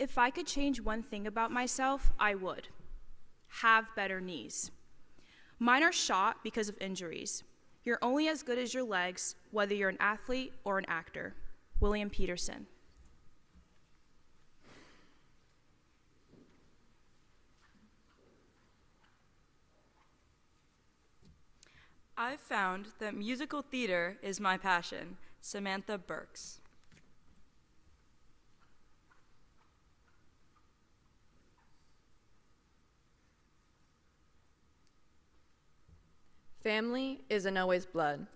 if I could change one thing about myself, I would. Have better knees. Mine are shot because of injuries. You're only as good as your legs, whether you're an athlete or an actor. William Peterson. I've found that musical theater is my passion. Samantha Burks. Family isn't always blood.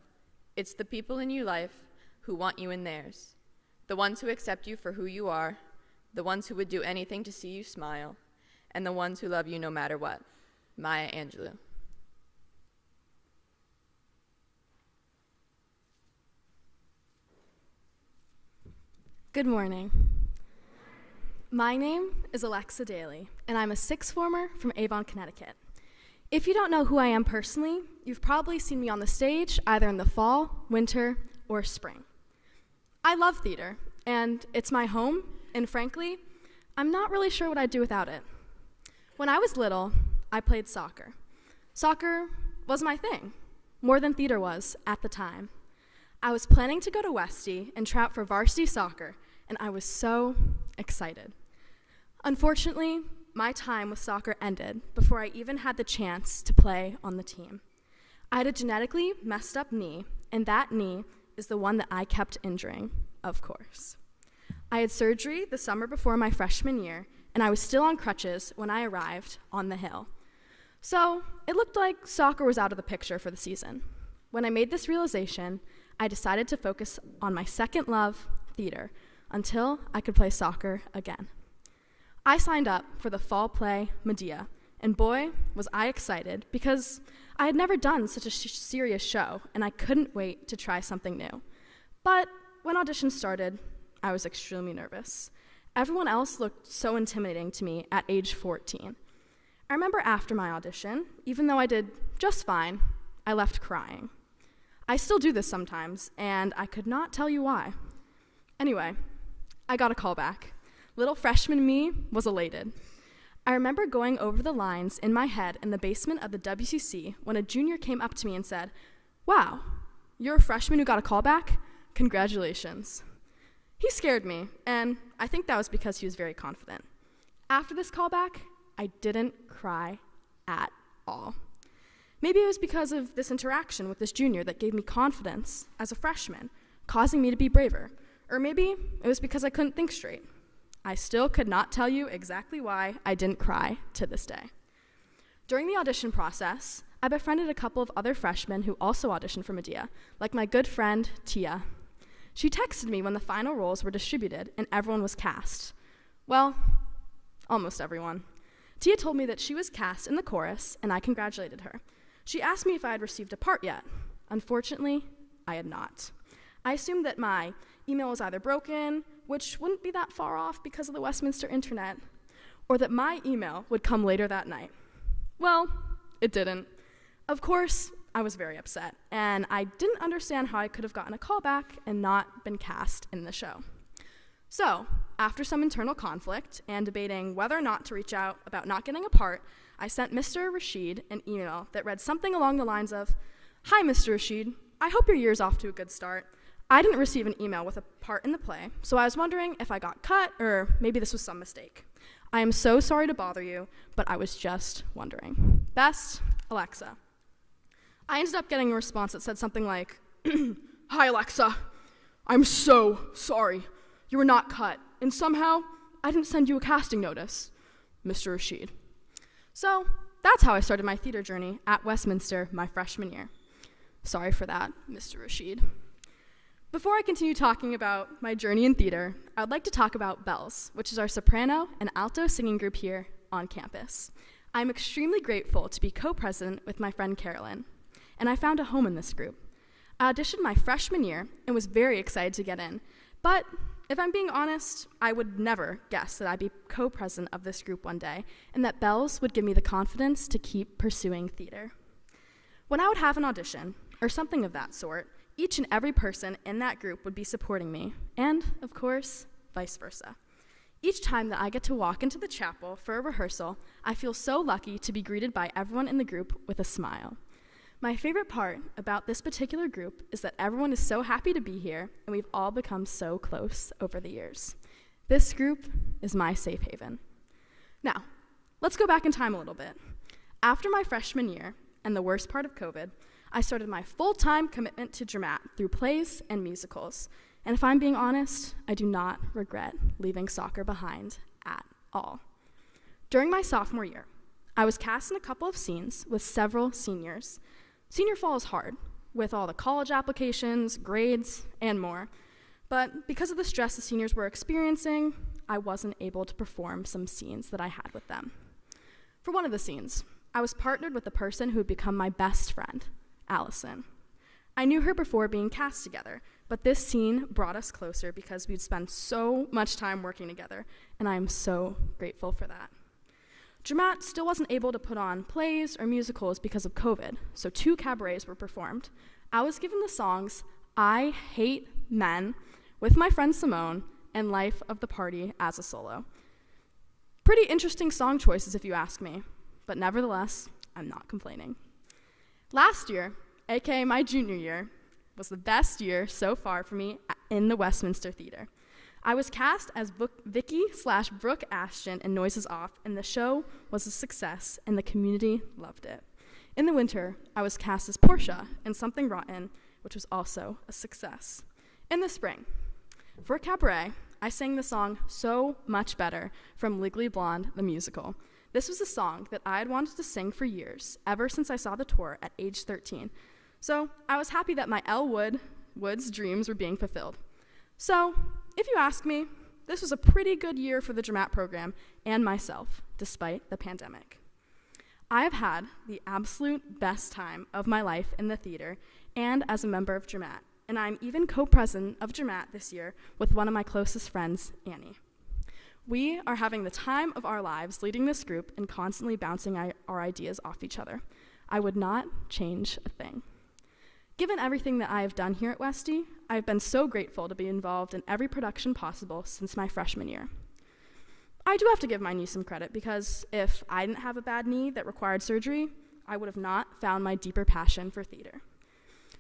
It's the people in your life who want you in theirs, the ones who accept you for who you are, the ones who would do anything to see you smile, and the ones who love you no matter what. Maya Angelou. Good morning. My name is Alexa Daly, and I'm a sixth former from Avon, Connecticut. If you don't know who I am personally, you've probably seen me on the stage either in the fall, winter, or spring. I love theater, and it's my home, and frankly, I'm not really sure what I'd do without it. When I was little, I played soccer. Soccer was my thing, more than theater was at the time. I was planning to go to Westy and try out for varsity soccer, and I was so excited. Unfortunately, my time with soccer ended before I even had the chance to play on the team. I had a genetically messed up knee, and that knee is the one that I kept injuring, of course. I had surgery the summer before my freshman year, and I was still on crutches when I arrived on the Hill. So it looked like soccer was out of the picture for the season. When I made this realization, I decided to focus on my second love, theater, until I could play soccer again. I signed up for the fall play Medea, and boy, was I excited because I had never done such a serious show, and I couldn't wait to try something new. But when auditions started, I was extremely nervous. Everyone else looked so intimidating to me at age 14. I remember after my audition, even though I did just fine, I left crying. I still do this sometimes, and I could not tell you why. Anyway, I got a call back. Little freshman me was elated. I remember going over the lines in my head in the basement of the WCC when a junior came up to me and said, "Wow, you're a freshman who got a call back? Congratulations." He scared me, and I think that was because he was very confident. After this callback, I didn't cry at all. Maybe it was because of this interaction with this junior that gave me confidence as a freshman, causing me to be braver. Or maybe it was because I couldn't think straight. I still could not tell you exactly why I didn't cry to this day. During the audition process, I befriended a couple of other freshmen who also auditioned for Medea, like my good friend, Tia. She texted me when the final roles were distributed and everyone was cast. Well, almost everyone. Tia told me that she was cast in the chorus, and I congratulated her. She asked me if I had received a part yet. Unfortunately, I had not. I assumed that my email was either broken, which wouldn't be that far off because of the Westminster internet, or that my email would come later that night. Well, it didn't. Of course, I was very upset, and I didn't understand how I could have gotten a call back and not been cast in the show. So, after some internal conflict and debating whether or not to reach out about not getting a part, I sent Mr. Rashid an email that read something along the lines of, "Hi, Mr. Rashid. I hope your year's off to a good start. I didn't receive an email with a part in the play, so I was wondering if I got cut or maybe this was some mistake. I am so sorry to bother you, but I was just wondering. Best, Alexa." I ended up getting a response that said something like, "Hi, Alexa. I'm so sorry. You were not cut, and somehow I didn't send you a casting notice. Mr. Rashid." So that's how I started my theater journey at Westminster my freshman year. Sorry for that, Mr. Rashid. Before I continue talking about my journey in theater, I would like to talk about Bells, which is our soprano and alto singing group here on campus. I'm extremely grateful to be co-president with my friend Carolyn, and I found a home in this group. I auditioned my freshman year and was very excited to get in, but if I'm being honest, I would never guess that I'd be co-president of this group one day, and that Bells would give me the confidence to keep pursuing theater. When I would have an audition, or something of that sort, each and every person in that group would be supporting me, and, of course, vice versa. Each time that I get to walk into the chapel for a rehearsal, I feel so lucky to be greeted by everyone in the group with a smile. My favorite part about this particular group is that everyone is so happy to be here, and we've all become so close over the years. This group is my safe haven. Now, let's go back in time a little bit. After my freshman year, and the worst part of COVID, I started my full-time commitment to Dramat through plays and musicals. And if I'm being honest, I do not regret leaving soccer behind at all. During my sophomore year, I was cast in a couple of scenes with several seniors. Senior fall is hard, with all the college applications, grades, and more. But because of the stress the seniors were experiencing, I wasn't able to perform some scenes that I had with them. For one of the scenes, I was partnered with the person who would become my best friend, Allison. I knew her before being cast together, but this scene brought us closer because we'd spent so much time working together, and I am so grateful for that. Dramat still wasn't able to put on plays or musicals because of COVID, so 2 cabarets were performed. I was given the songs I Hate Men with my friend Simone and Life of the Party as a solo. Pretty interesting song choices if you ask me, but nevertheless, I'm not complaining. Last year, aka my junior year, was the best year so far for me in the Westminster Theater. I was cast as Vicky/Brooke Ashton in Noises Off, and the show was a success, and the community loved it. In the winter, I was cast as Portia in Something Rotten, which was also a success. In the spring, for cabaret, I sang the song So Much Better from Legally Blonde, the musical. This was a song that I had wanted to sing for years, ever since I saw the tour at age 13. So I was happy that my Woods dreams were being fulfilled. So, if you ask me, this was a pretty good year for the Dramat program and myself, despite the pandemic. I have had the absolute best time of my life in the theater and as a member of Dramat, and I'm even co-president of Dramat this year with one of my closest friends, Annie. We are having the time of our lives leading this group and constantly bouncing our ideas off each other. I would not change a thing. Given everything that I have done here at Westy, I have been so grateful to be involved in every production possible since my freshman year. I do have to give my knee some credit because if I didn't have a bad knee that required surgery, I would have not found my deeper passion for theater.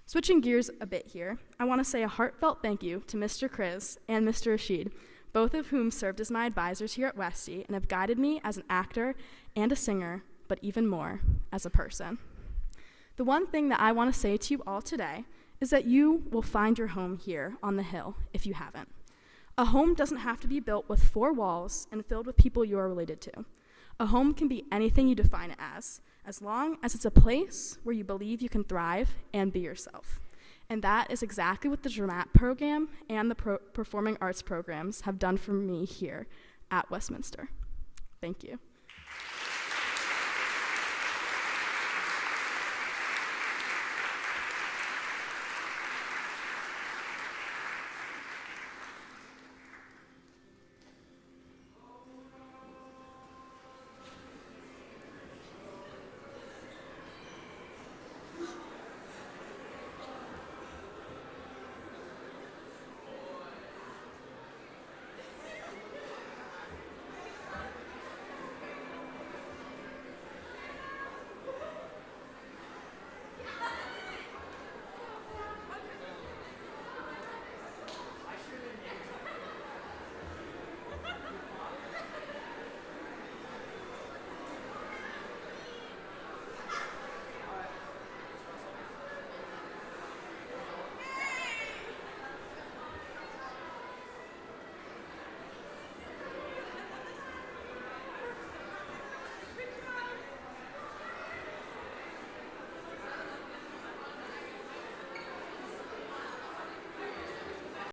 Switching gears a bit here, I want to say a heartfelt thank you to Mr. Kriz and Mr. Rashid, both of whom served as my advisors here at Westy and have guided me as an actor and a singer, but even more as a person. The one thing that I want to say to you all today is that you will find your home here on the hill if you haven't. A home doesn't have to be built with 4 walls and filled with people you are related to. A home can be anything you define it as long as it's a place where you believe you can thrive and be yourself. And that is exactly what the Dramat program and the performing arts programs have done for me here at Westminster. Thank you.